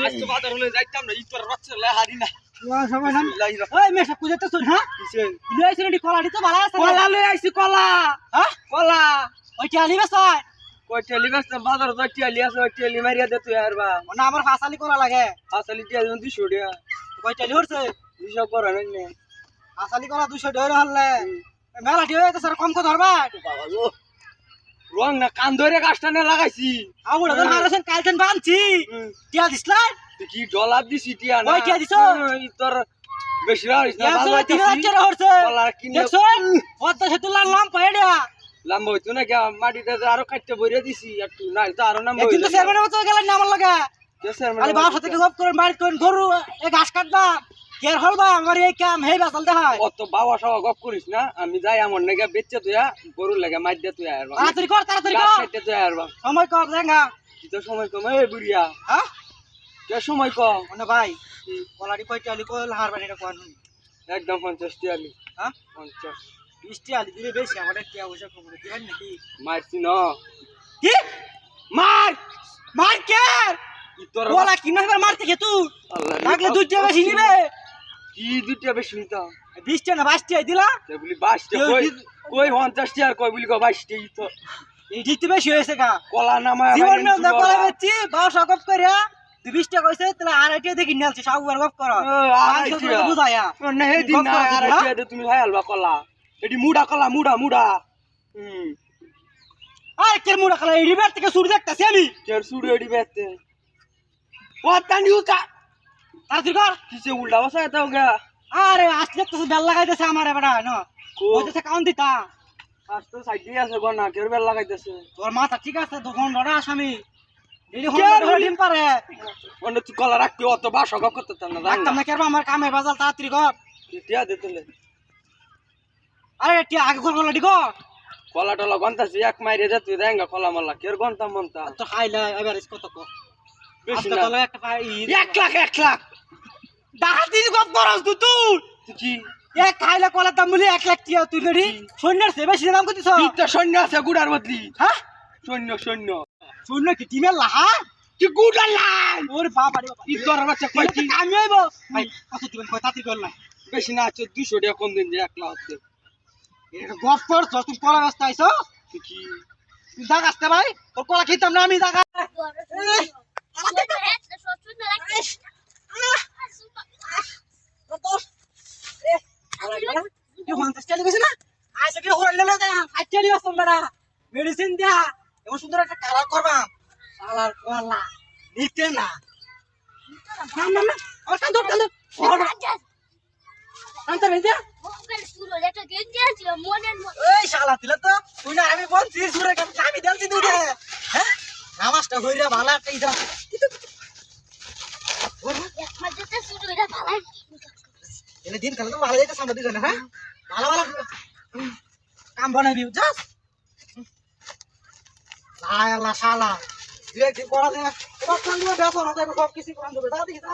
আজকে বাজার হলে যাইতাম না ইতর রচ্ছে লে হারি না সবাই নাম ওই মেশা কুজাতে শুন হ্যাঁ কিসে লই আইছ রেডি কলাটি তো ভালো আছে কলা লই আইছি কলা হ্যাঁ কলা ওই চালি বেসাই কই টেলি গাছ বাজার তো টেলি আছে ওই টেলি মারিয়া দে তুই আর বা মানে আমার ফাসালি করা লাগে আসলে টেলি 200 টাকা কই চালি হরছে 200 করে না ফাসালি করা 200 টাকা হলে মেলাটি হইতে স্যার কম কো ধরবা বাবা গো রং না কান ধরে গাছটা না লাগাইছি আবুড়া ধর হারাছেন কালকেন বানছি টিয়া দিছলাই তুই কি ডলার দিছি টিয়া না ওই টিয়া দিছো তোর বেশি রাইস না ইয়াছে বাজার 3000 টাকা হরছে কলা কিনে দেখছো কত সেতুলার লাম পাইডা লম্বা হইতো না কি মাটিতে আরো কাটতে ভরে দিছি একটু না তো আরো নাম একদিন তো চেয়ারম্যানের মতো গেলেন না আমার লাগে চেয়ারম্যান আরে বাপ সাথে জব করেন বাড়ি করেন গরু এই ঘাস কাটবা কের হলবা আমার এই কাম হেই বাসাল দেখায় অত বাবা সবা গপ করিস না আমি যাই আমার নাকি বেচে তুই গরুর লাগে মার দে তুই আর তাড়াতাড়ি কর কেটে তুই আর সময় কর দেঙ্গা কি তো সময় কম এই বুড়িয়া হ্যাঁ কে সময় কম মানে ভাই কলাড়ি কয়টা আলি কল হার বাড়িটা কোন একদম 50 টি আলি হ্যাঁ 50 20 আলি দিলে বেশি আমাদের টিয়া পয়সা কম দিবেন নাকি মারছি না কি মার মার কে তোর বলা কি না মারতে কে তুই লাগলে দুইটা বেশি নিবে কি দুইটা বেশি নিতা 20 টা না 22 টা দিলা তে বলি 22 টা কই কই 50 টি আর কই বলি 22 টি তো এই দিতে বেশি হয়েছে গা কলা নামায় জীবন না দা কলা বেচি বাও সকপ কইরা 20 টা কইছে তাহলে আর আইটা দেখি নিলছি সাউ আর গপ কর বুঝায়া না হে দিন না আর আইটা তুমি ভাই আলবা কলা এডি মুডা কলা মুডা মুডা আরে কে মুড়া কলা এই রিভার থেকে সুর দেখতাছি আমি কের সুড়ে এডি বেতে ওয়াতানি উতা তাড়াতাড়ি কর কিসে উল্টা বসা এত গা আরে আসলে তো বেল লাগাইতেছে আমার এবারে না কইতেছে কাউন দিতা আজ তো সাইডে আছে গনা কের বেল লাগাইতেছে তোর মাথা ঠিক আছে দোকান ধরা আসামি এই হন ডিম পারে অন্য তুই কলা রাখতে অত বাসা গপ করতে না রাখতাম না কেরবা আমার কামে বাজাল তাড়াতাড়ি কর টিয়া দে তুলে আরে টিয়া আগে কর কলা ডিগো কলা টলা গন্তাছি এক মাইরে দে তুই দেঙ্গা কলা মাল্লা কের গন্তা মন্তা তো খাইলে এবারে কত কো বেশি আজকে না তো একটা পাই 1 লাখ ডাহাতি গপ করস তুই তুই কি এক খাইলে কলা দাম বলি 1 লাখ টিয়া তুই লড়ি সৈন্যর সে বেশি দাম কইতিছ তুই সৈন্য আছে গুড়ার বদলি হ্যাঁ সৈন্য সৈন্য সৈন্য কি টিমের লাহা কি গুড়ার লাই ওরে বাবা রে বাবা কি তোর বাচ্চা কই কি আমি হইব ভাই কত দিবেন কয় তাড়াতাড়ি কর না বেশি না আছে 200 টাকা কম দিন যে 1 লাখ হচ্ছে এটা গপ করছ তুই কলা ব্যস্ত আইছ তুই কি তুই দাগ আসতে ভাই তোর কলা খেতাম না আমি দাগা মেডিসিন দিয়া এমন সুন্দর একটা কালার করবা কালার কলা নিতে না তুই না আমি বলছি সুরে আমি দেখছি তুই হ্যাঁ নামাজটা হইরা ভালো একটা ইদা এলে দিন কালে তো ভালো যাইতে সামনে দিছ না হ্যাঁ ভালো ভালো কাম বানাবি যাস আয় আল্লাহ শালা তুই কি করা দে সব কাম দিয়ে বেসর হবে সব কিছু করা দেবে যা দেখি যা